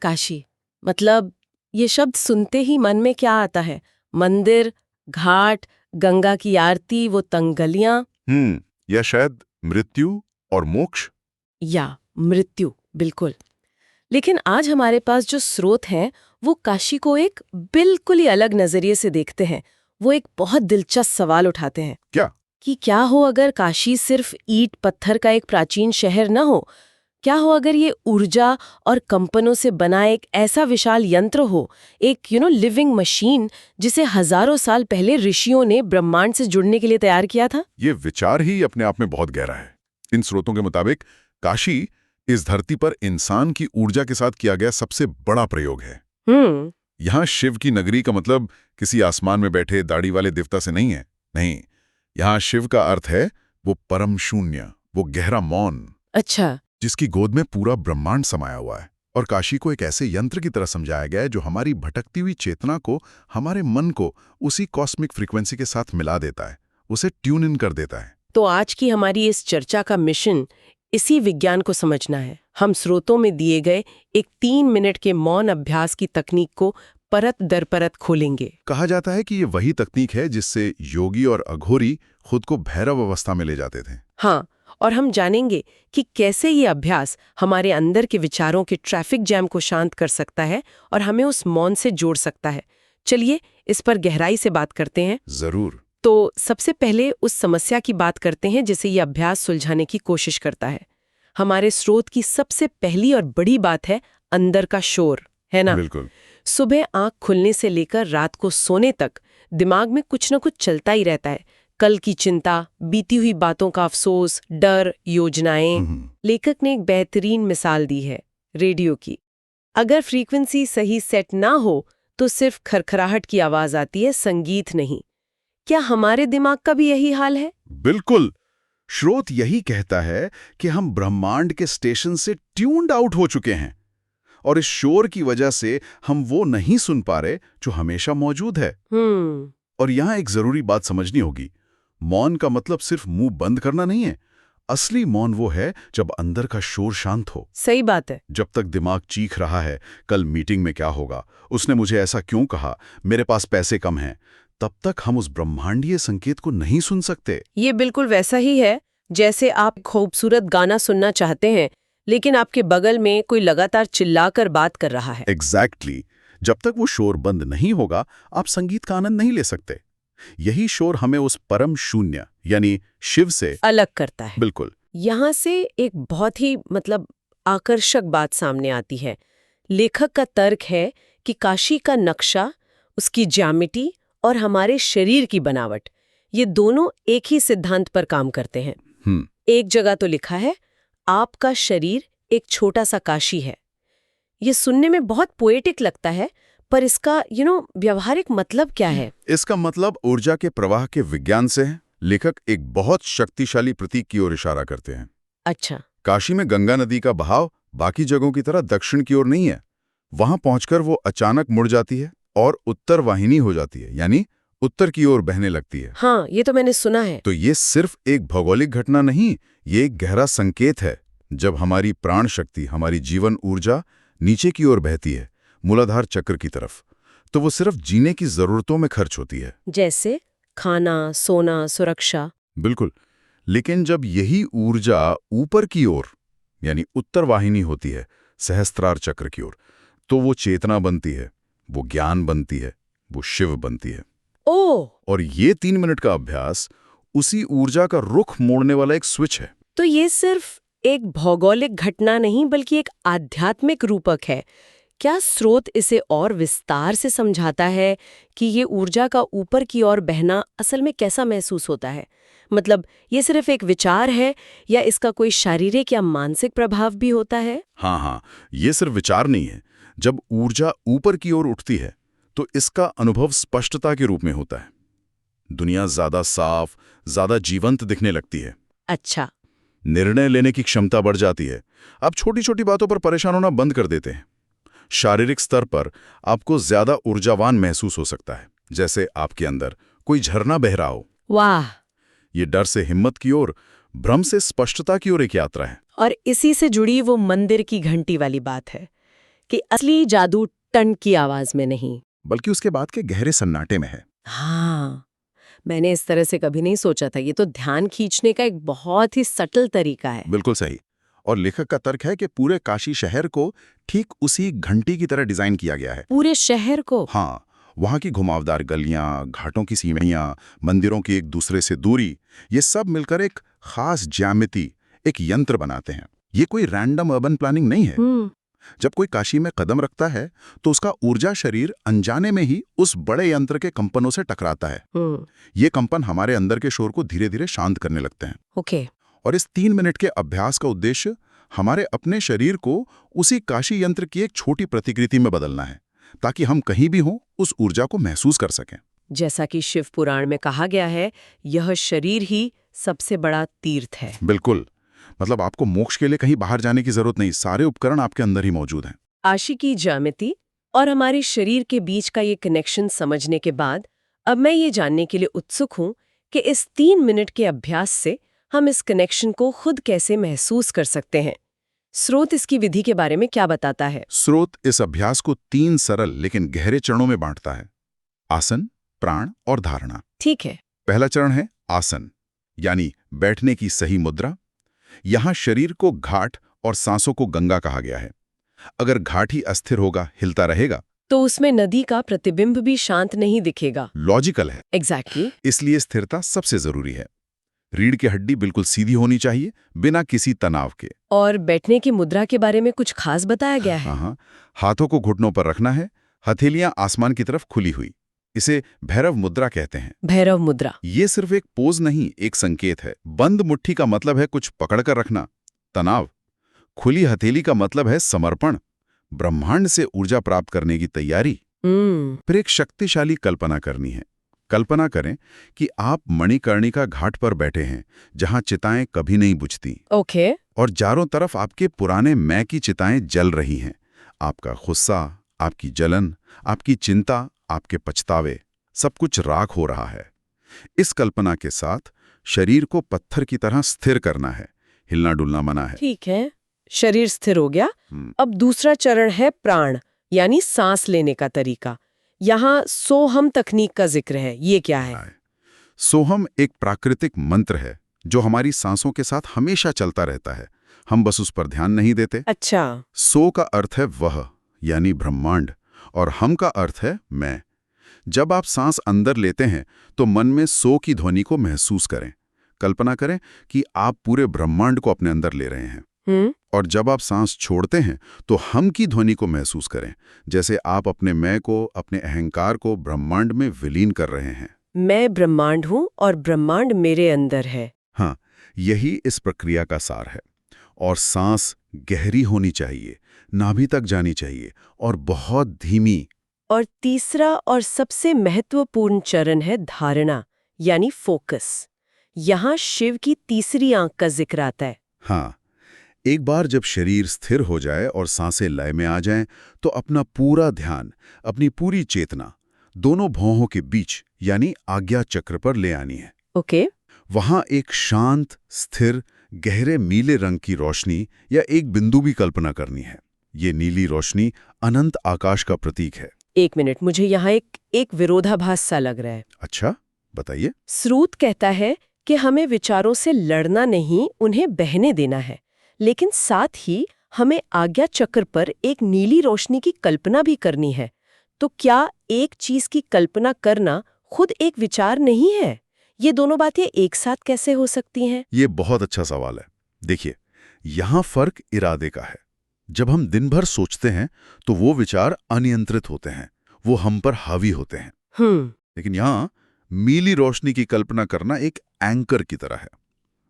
काशी, मतलब ये शब्द सुनते ही मन में क्या आता है? मंदिर, घाट, गंगा की आरती, वो तंग गलियां। या शायद मृत्यु और मोक्ष। या मृत्यु, बिल्कुल। लेकिन आज हमारे पास जो स्रोत हैं वो काशी को एक बिल्कुल ही अलग नजरिए से देखते हैं। वो एक बहुत दिलचस्प सवाल उठाते हैं क्या? कि क्या हो अगर काशी सिर्फ ईंट पत्थर का एक प्राचीन शहर न हो? क्या हो अगर ये ऊर्जा और कंपनों से बना एक ऐसा विशाल यंत्र हो, एक लिविंग मशीन, जिसे हजारों साल पहले ऋषियों ने ब्रह्मांड से जुड़ने के लिए तैयार किया था? ये विचार ही अपने आप में बहुत गहरा है। इन स्रोतों के मुताबिक काशी इस धरती पर इंसान की ऊर्जा के साथ किया गया सबसे बड़ा प्रयोग है। यहाँ शिव की नगरी का मतलब किसी आसमान में बैठे दाढ़ी वाले देवता से नहीं है। नहीं, यहाँ शिव का अर्थ है वो परम शून्य, वो गहरा मौन। अच्छा। जिसकी गोद में पूरा ब्रह्मांड समाया हुआ है। और काशी को एक ऐसे यंत्र की तरह समझाया गया है जो हमारी भटकती हुई चेतना को, हमारे मन को उसी कॉस्मिक फ्रीक्वेंसी के साथ मिला देता है, उसे ट्यून इन कर देता है। तो आज की हमारी इस चर्चा का मिशन इसी विज्ञान को समझना है। हम स्रोतों में दिए गए एक 3 मिनट के मौन अभ्यास की तकनीक को परत दर परत खोलेंगे। कहा जाता है कि ये वही तकनीक है जिससे योगी और अघोरी खुद को भैरव अवस्था में ले जाते थे। हाँ, और हम जानेंगे कि कैसे ये अभ्यास हमारे अंदर के विचारों के ट्रैफिक जैम को शांत कर सकता है और हमें उस मौन से जोड़ सकता है। चलिए इस पर गहराई से बात करते हैं। जरूर। तो सबसे पहले उस समस्या की बात करते हैं जिसे ये अभ्यास सुलझाने की कोशिश करता है। हमारे स्रोत की सबसे पहली और बड़ी बात है अंदर का शोर, है ना? बिल्कुल। सुबह आंख खुलने से लेकर रात को सोने तक दिमाग में कुछ न कुछ चलता ही रहता है। कल की चिंता, बीती हुई बातों का अफसोस, डर, योजनाएं। लेखक ने एक बेहतरीन मिसाल दी है रेडियो की। अगर फ्रीक्वेंसी सही सेट ना हो तो सिर्फ खरखराहट की आवाज आती है, संगीत नहीं। क्या हमारे दिमाग का भी यही हाल है? बिल्कुल। स्रोत यही कहता है कि हम ब्रह्मांड के स्टेशन से ट्यून्ड आउट हो चुके हैं और इस शोर की वजह से हम वो नहीं सुन पा रहे जो हमेशा मौजूद है। और यहां एक जरूरी बात समझनी होगी। मौन का मतलब सिर्फ मुंह बंद करना नहीं है। असली मौन वो है जब अंदर का शोर शांत हो। सही बात है। जब तक दिमाग चीख रहा है, कल मीटिंग में क्या होगा, उसने मुझे ऐसा क्यों कहा, मेरे पास पैसे कम हैं, तब तक हम उस ब्रह्मांडीय संकेत को नहीं सुन सकते। ये बिल्कुल वैसा ही है जैसे आप खूबसूरत गाना सुनना चाहते हैं लेकिन आपके बगल में कोई लगातार चिल्लाकर बात कर रहा है। एग्जैक्टली। जब तक वो शोर बंद नहीं होगा, आप संगीत का आनंद नहीं ले सकते। यही शोर हमें उस परम शून्य यानी शिव से अलग करता है। बिल्कुल। यहाँ से एक बहुत ही आकर्षक बात सामने आती है। लेखक का तर्क है कि काशी का नक्शा, उसकी ज्यामिति और हमारे शरीर की बनावट, ये दोनों एक ही सिद्धांत पर काम करते हैं। एक जगह तो लिखा है, आपका शरीर एक छोटा सा काशी है। ये सुनने में बहुत पोएटिक लगता है, पर इसका व्यवहारिक मतलब क्या है? इसका मतलब ऊर्जा के प्रवाह के विज्ञान से है। लेखक एक बहुत शक्तिशाली प्रतीक की ओर इशारा करते हैं। अच्छा। काशी में गंगा नदी का बहाव बाकी जगहों की तरह दक्षिण की ओर नहीं है। वहां पहुंचकर वो अचानक मुड़ जाती है और उत्तर वाहिनी हो जाती है, यानी उत्तर की ओर बहने लगती है। हाँ, ये तो मैंने सुना है। तो ये सिर्फ एक भौगोलिक घटना नहीं, ये एक गहरा संकेत है। जब हमारी प्राण शक्ति, हमारी जीवन ऊर्जा नीचे की ओर बहती है, मूलाधार चक्र की तरफ, तो वो सिर्फ जीने की जरूरतों में खर्च होती है, जैसे खाना, सोना, सुरक्षा। बिल्कुल। लेकिन जब यही ऊर्जा ऊपर की ओर यानी उत्तर वाहिनी होती है, सहस्त्रार चक्र की ओर, तो वो चेतना बनती है, वो ज्ञान बनती है, वो शिव बनती है। ओह! और ये 3 मिनट का अभ्यास उसी ऊर्जा का रुख मोड़ने वाला एक स्विच है। तो ये सिर्फ एक भौगोलिक घटना नहीं बल्कि एक आध्यात्मिक रूपक है। क्या स्रोत इसे और विस्तार से समझाता है कि ये ऊर्जा का ऊपर की ओर बहना असल में कैसा महसूस होता है? मतलब ये सिर्फ एक विचार है या इसका कोई शारीरिक या मानसिक प्रभाव भी होता है? हाँ, ये सिर्फ विचार नहीं है। जब ऊर्जा ऊपर की ओर उठती है तो इसका अनुभव स्पष्टता के रूप में होता है। दुनिया ज्यादा साफ, ज्यादा जीवंत दिखने लगती है। अच्छा। निर्णय लेने की क्षमता बढ़ जाती है। आप छोटी छोटी बातों पर परेशान होना बंद कर देते हैं। शारीरिक स्तर पर आपको ज्यादा ऊर्जावान महसूस हो सकता है, जैसे आपके अंदर कोई झरना बह रहा हो। वाह! ये डर से हिम्मत की ओर, भ्रम से स्पष्टता की ओर एक यात्रा है। और इसी से जुड़ी वो मंदिर की घंटी वाली बात है। कि असली जादू टन की आवाज में नहीं। बल्कि उसके बाद के गहरे सन्नाटे में है। हाँ, मैंने इस तरह से कभी नहीं सोचा था। ये तो ध्यान खींचने का एक बहुत ही सटल तरीका है। बिल्कुल सही। और लेखक का तर्क है कि पूरे काशी शहर को ठीक उसी घंटी की तरह डिजाइन किया गया है। पूरे शहर को? हाँ, वहाँ की घुमावदार गलियां, घाटों की सीढ़ियां, मंदिरों की एक दूसरे से दूरी, ये सब मिलकर एक खास ज्यामिति, एक यंत्र बनाते हैं। ये कोई रैंडम अर्बन प्लानिंग नहीं है। जब कोई काशी में कदम रखता है तो उसका ऊर्जा शरीर अनजाने में ही उस बड़े यंत्र के कंपनों से टकराता है। ये कंपन हमारे अंदर के शोर को धीरे धीरे शांत करने लगते हैं। ओके। और इस 3 मिनट के अभ्यास का उद्देश्य हमारे अपने शरीर को उसी काशी यंत्र की एक छोटी प्रतिकृति में बदलना है, ताकि हम कहीं भी हों उस ऊर्जा को महसूस कर सकें। जैसा कि शिव पुराण में कहा गया है, यह शरीर ही सबसे बड़ा तीर्थ है। बिल्कुल। मतलब आपको मोक्ष के लिए कहीं बाहर जाने की जरूरत नहीं, सारे उपकरण आपके अंदर ही मौजूद हैं। काशी की ज्यामिति और हमारे शरीर के बीच का ये कनेक्शन समझने के बाद अब मैं ये जानने के लिए उत्सुक हूँ कि इस 3 मिनट के अभ्यास से हम इस कनेक्शन को खुद कैसे महसूस कर सकते हैं। स्रोत इसकी विधि के बारे में क्या बताता है? स्रोत इस अभ्यास को 3 सरल लेकिन गहरे चरणों में बांटता है: आसन, प्राण और धारणा। ठीक है। पहला चरण है आसन, यानी बैठने की सही मुद्रा। यहां शरीर को घाट और सांसों को गंगा कहा गया है। अगर घाट ही अस्थिर होगा, हिलता रहेगा, तो उसमें नदी का प्रतिबिंब भी शांत नहीं दिखेगा। लॉजिकल है। एग्जैक्टली। इसलिए स्थिरता सबसे जरूरी है। रीढ़ की हड्डी बिल्कुल सीधी होनी चाहिए, बिना किसी तनाव के। और बैठने की मुद्रा के बारे में कुछ खास बताया गया है? हाँ, हाथों को घुटनों पर रखना है, हथेलियां आसमान की तरफ खुली हुई। इसे भैरव मुद्रा कहते हैं। भैरव मुद्रा। ये सिर्फ एक पोज नहीं, एक संकेत है। बंद मुट्ठी का मतलब है कुछ पकड़कर रखना, तनाव। खुली हथेली का मतलब है समर्पण, ब्रह्मांड से ऊर्जा प्राप्त करने की तैयारी। फिर एक शक्तिशाली कल्पना करनी है। कल्पना करें कि आप मणिकर्णिका घाट पर बैठे हैं, जहां चिताएं कभी नहीं बुझती। ओके। और चारों तरफ आपके पुराने मैं की चिताएं जल रही हैं। आपका गुस्सा, आपकी जलन, आपकी चिंता, आपके पछतावे, सब कुछ राख हो रहा है। इस कल्पना के साथ शरीर को पत्थर की तरह स्थिर करना है, हिलना डुलना मना है। ठीक है, शरीर स्थिर हो गया। अब दूसरा चरण है प्राण, यानी सांस लेने का तरीका। यहाँ सोहम तकनीक का जिक्र है, ये क्या है? सोहम एक प्राकृतिक मंत्र है जो हमारी सांसों के साथ हमेशा चलता रहता है, हम बस उस पर ध्यान नहीं देते। अच्छा। सो का अर्थ है वह, यानी ब्रह्मांड, और हम का अर्थ है मैं। जब आप सांस अंदर लेते हैं तो मन में सो की ध्वनि को महसूस करें। कल्पना करें कि आप पूरे ब्रह्मांड को अपने अंदर ले रहे हैं। और जब आप सांस छोड़ते हैं तो हम की ध्वनि को महसूस करें, जैसे आप अपने मैं को, अपने अहंकार को ब्रह्मांड में विलीन कर रहे हैं। मैं ब्रह्मांड हूँ और ब्रह्मांड मेरे अंदर है। हाँ, यही इस प्रक्रिया का सार है। और सांस गहरी होनी चाहिए, नाभि तक जानी चाहिए और बहुत धीमी। और तीसरा और सबसे महत्वपूर्ण चरण है धारणा, यानी फोकस। यहाँ शिव की तीसरी आंख का जिक्र आता है। हाँ, एक बार जब शरीर स्थिर हो जाए और सांसें लय में आ जाएं, तो अपना पूरा ध्यान, अपनी पूरी चेतना दोनों भौहों के बीच यानी आज्ञा चक्र पर ले आनी है। ओके। वहां एक शांत, स्थिर, गहरे नीले रंग की रोशनी या एक बिंदु भी कल्पना करनी है। ये नीली रोशनी अनंत आकाश का प्रतीक है। 1 मिनट, मुझे यहाँ एक विरोधाभास सा लग रहा है। अच्छा, बताइए। स्रोत कहता है कि हमें विचारों से लड़ना नहीं, उन्हें बहने देना है, लेकिन साथ ही हमें आज्ञा चक्र पर एक नीली रोशनी की कल्पना भी करनी है। तो क्या एक चीज की कल्पना करना खुद एक विचार नहीं है? ये दोनों बातें एक साथ कैसे हो सकती हैं? ये बहुत अच्छा सवाल है। देखिए, यहाँ फर्क इरादे का है। जब हम दिन भर सोचते हैं तो वो विचार अनियंत्रित होते हैं, वो हम पर हावी होते हैं। लेकिन यहाँ नीली रोशनी की कल्पना करना एक एंकर की तरह है।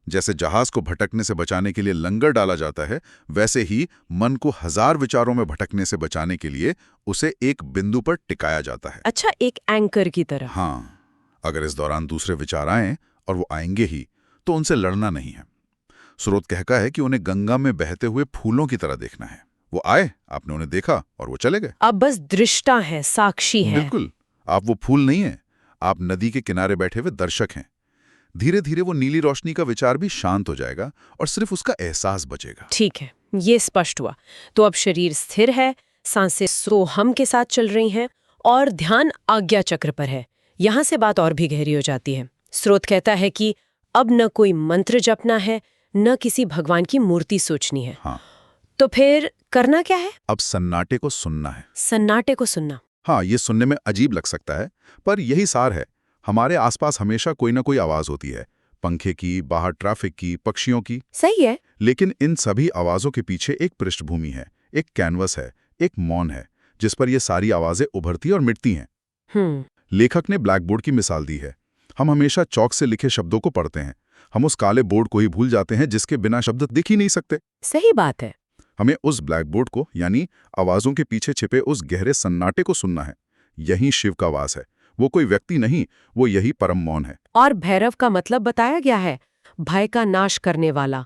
जैसे जहाज को भटकने से बचाने के लिए लंगर डाला जाता है, वैसे ही मन को 1000 विचारों में भटकने से बचाने के लिए उसे एक बिंदु पर टिकाया जाता है। अच्छा, एक एंकर की तरह। हाँ, अगर इस दौरान दूसरे विचार आएं, और वो आएंगे ही, तो उनसे लड़ना नहीं है। स्रोत कहता है कि उन्हें गंगा में बहते हुए फूलों की तरह देखना है। वो आए, आपने उन्हें देखा और वो चले गए। आप बस दृष्टा हैं, साक्षी हैं। बिल्कुल, आप वो फूल नहीं हैं, आप नदी के किनारे बैठे हुए दर्शक हैं। धीरे धीरे वो नीली रोशनी का विचार भी शांत हो जाएगा और सिर्फ उसका एहसास बचेगा। ठीक है, ये स्पष्ट हुआ। तो अब शरीर स्थिर है, सांसें सोहम के साथ चल रही हैं और ध्यान आज्ञा चक्र पर है। यहाँ से बात और भी गहरी हो जाती है। स्रोत कहता है कि अब न कोई मंत्र जपना है, न किसी भगवान की मूर्ति सोचनी है। हाँ। तो फिर करना क्या है? अब सन्नाटे को सुनना है। सन्नाटे को सुनना। हाँ, ये सुनने में अजीब लग सकता है, पर यही सार है। हमारे आसपास हमेशा कोई ना कोई आवाज होती है, पंखे की, बाहर ट्रैफिक की, पक्षियों की। सही है। लेकिन इन सभी आवाजों के पीछे एक पृष्ठभूमि है, एक कैनवस है, एक मौन है, जिस पर ये सारी आवाजें उभरती और मिटती हैं। लेखक ने ब्लैकबोर्ड की मिसाल दी है। हम हमेशा चौक से लिखे शब्दों को पढ़ते हैं, हम उस काले बोर्ड को ही भूल जाते हैं जिसके बिना शब्द दिख ही नहीं सकते। सही बात है। हमें उस ब्लैकबोर्ड को, यानी आवाजों के पीछे छिपे उस गहरे सन्नाटे को सुनना है। यही शिव का वास है। वो कोई व्यक्ति नहीं, वो यही परम मौन है। और भैरव का मतलब बताया गया है, भय का नाश करने वाला।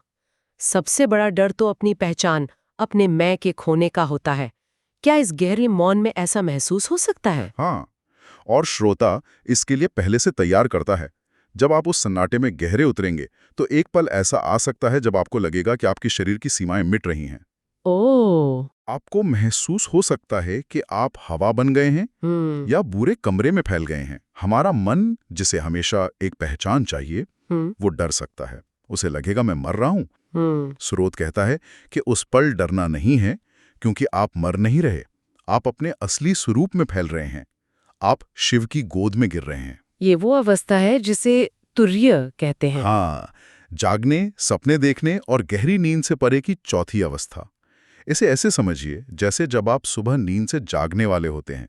सबसे बड़ा डर तो अपनी पहचान, अपने मैं के खोने का होता है। क्या इस गहरे मौन में ऐसा महसूस हो सकता है? हाँ, और श्रोता इसके लिए पहले से तैयार करता है। जब आप उस सन्नाटे में गहरे उतरेंगे तो एक पल ऐसा आ सकता है जब आपको लगेगा कि आपके शरीर की सीमाएं मिट रही हैं। ओह। आपको महसूस हो सकता है कि आप हवा बन गए हैं या पूरे कमरे में फैल गए हैं। हमारा मन, जिसे हमेशा एक पहचान चाहिए, वो डर सकता है। उसे लगेगा मैं मर रहा हूं। स्रोत कहता है कि उस पल डरना नहीं है, क्योंकि आप मर नहीं रहे, आप अपने असली स्वरूप में फैल रहे हैं। आप शिव की गोद में गिर रहे हैं। ये वो अवस्था है जिसे तुर्य कहते हैं। हाँ, जागने, सपने देखने और गहरी नींद से परे की चौथी अवस्था। इसे ऐसे समझिए जैसे जब आप सुबह नींद से जागने वाले होते हैं,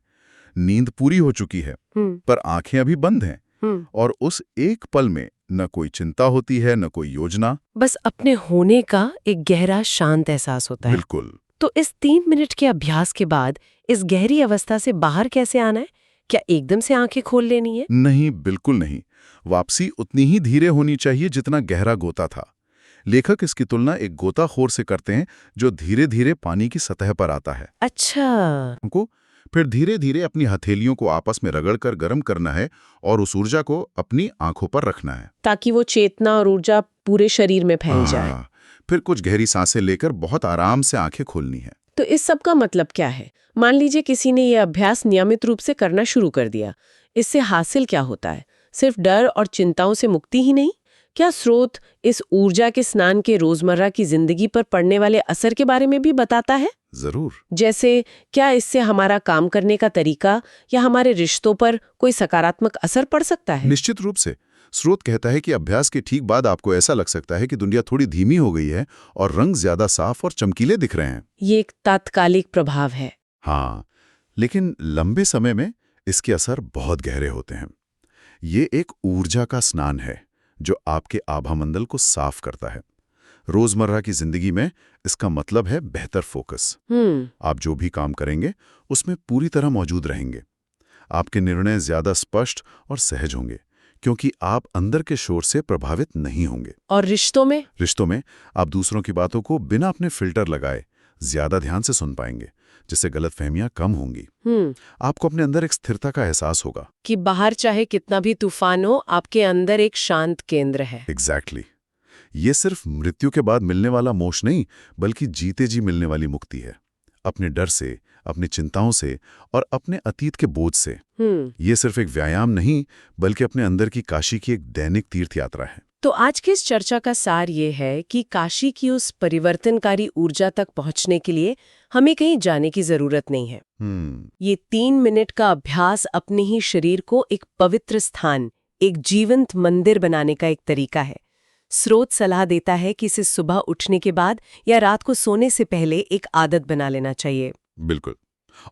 नींद पूरी हो चुकी है, पर आंखें अभी बंद हैं, और उस एक पल में न कोई चिंता होती है, न कोई योजना, बस अपने होने का एक गहरा शांत एहसास होता है। बिल्कुल। तो इस 3 मिनट के अभ्यास के बाद इस गहरी अवस्था से बाहर कैसे आना है? क्या एकदम से आंखें खोल लेनी है? नहीं, बिल्कुल नहीं। वापसी उतनी ही धीरे होनी चाहिए जितना गहरा गोता था। लेखक इसकी तुलना एक गोताखोर से करते हैं जो धीरे धीरे पानी की सतह पर आता है। अच्छा। उनको फिर धीरे धीरे अपनी हथेलियों को आपस में रगड़कर गर्म करना है और उस ऊर्जा को अपनी आंखों पर रखना है, ताकि वो चेतना और ऊर्जा पूरे शरीर में फैल जाए। फिर कुछ गहरी सांसें लेकर बहुत आराम से आंखें खोलनी है। तो इस सब का मतलब क्या है? मान लीजिए किसी ने यह अभ्यास नियमित रूप से करना शुरू कर दिया, इससे हासिल क्या होता है? सिर्फ डर और चिंताओं से मुक्ति ही नहीं, क्या स्रोत इस ऊर्जा के स्नान के रोजमर्रा की जिंदगी पर पड़ने वाले असर के बारे में भी बताता है? जरूर। जैसे क्या इससे हमारा काम करने का तरीका या हमारे रिश्तों पर कोई सकारात्मक असर पड़ सकता है? निश्चित रूप से। स्रोत कहता है कि अभ्यास के ठीक बाद आपको ऐसा लग सकता है कि दुनिया थोड़ी धीमी हो गई है और रंग ज्यादा साफ और चमकीले दिख रहे हैं। ये एक तात्कालिक प्रभाव है। हाँ, लेकिन लंबे समय में इसके असर बहुत गहरे होते हैं। ये एक ऊर्जा का स्नान है जो आपके आभामंडल को साफ करता है। रोजमर्रा की जिंदगी में इसका मतलब है बेहतर फोकस। आप जो भी काम करेंगे उसमें पूरी तरह मौजूद रहेंगे। आपके निर्णय ज्यादा स्पष्ट और सहज होंगे, क्योंकि आप अंदर के शोर से प्रभावित नहीं होंगे। और रिश्तों में आप दूसरों की बातों को बिना अपने फिल्टर लगाए ज्यादा ध्यान से सुन पाएंगे, जिससे गलतफहमियां कम होंगी। आपको अपने अंदर एक स्थिरता का एहसास होगा कि बाहर चाहे कितना भी तूफान हो, आपके अंदर एक शांत केंद्र है। एग्जैक्टली। ये सिर्फ मृत्यु के बाद मिलने वाला मोक्ष नहीं, बल्कि जीते जी मिलने वाली मुक्ति है। अपने डर से, अपनी चिंताओं से और अपने अतीत के बोझ से। ये सिर्फ एक व्यायाम नहीं, बल्कि अपने अंदर की काशी की एक दैनिक तीर्थ यात्रा है। तो आज की इस चर्चा का सार ये है कि काशी की उस परिवर्तनकारी ऊर्जा तक पहुंचने के लिए हमें कहीं जाने की जरूरत नहीं है। ये 3 मिनट का अभ्यास अपने ही शरीर को एक पवित्र स्थान, एक जीवंत मंदिर बनाने का एक तरीका है। स्रोत सलाह देता है कि इसे सुबह उठने के बाद या रात को सोने से पहले एक आदत बना लेना चाहिए। बिल्कुल।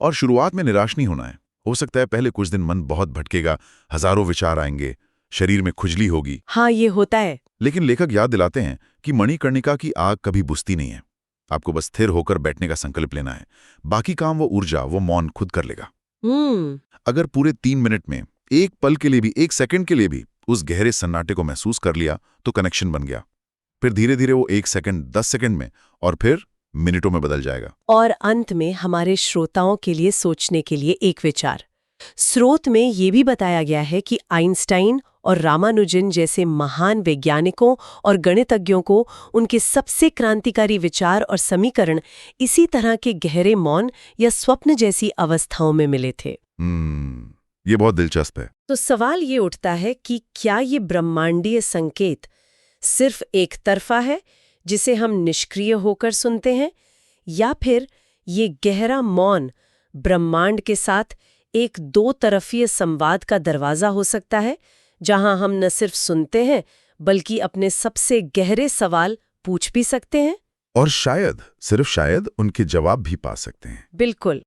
और शुरुआत में निराश नहीं होना है। हो सकता है पहले कुछ दिन मन बहुत भटकेगा, हजारों विचार आएंगे, शरीर में खुजली होगी। हाँ, ये होता है। लेकिन लेखक याद दिलाते हैं कि मणिकर्णिका की आग कभी बुझती नहीं है। आपको बस स्थिर होकर बैठने का संकल्प लेना है। बाकी काम वो ऊर्जा, वो मौन खुद कर लेगा। अगर पूरे 3 मिनट में एक पल के लिए भी, एक सेकंड के लिए भी उस गहरे सन्नाटे को महसूस कर लिया तो कनेक्शन बन गया। फिर धीरे धीरे वो 1 सेकंड, 10 सेकंड में और फिर मिनटों में बदल जाएगा। और अंत में हमारे श्रोताओं के लिए सोचने के लिए एक विचार, स्रोत में ये भी बताया गया है कि आइंस्टाइन और रामानुजन जैसे महान वैज्ञानिकों और गणितज्ञों को उनके सबसे क्रांतिकारी विचार और समीकरण इसी तरह के गहरे मौन या स्वप्न जैसी अवस्थाओं में मिले थे। ये बहुत दिलचस्प है। तो सवाल ये उठता है कि क्या ये ब्रह्मांडीय संकेत सिर्फ एक तरफा है जिसे हम निष्क्रिय होकर सुनते हैं, या फिर ये गहरा मौन ब्रह्मांड के साथ एक दो तरफीय संवाद का दरवाजा हो सकता है, जहां हम न सिर्फ सुनते हैं बल्कि अपने सबसे गहरे सवाल पूछ भी सकते हैं? और शायद, सिर्फ शायद, उनके जवाब भी पा सकते हैं। बिल्कुल।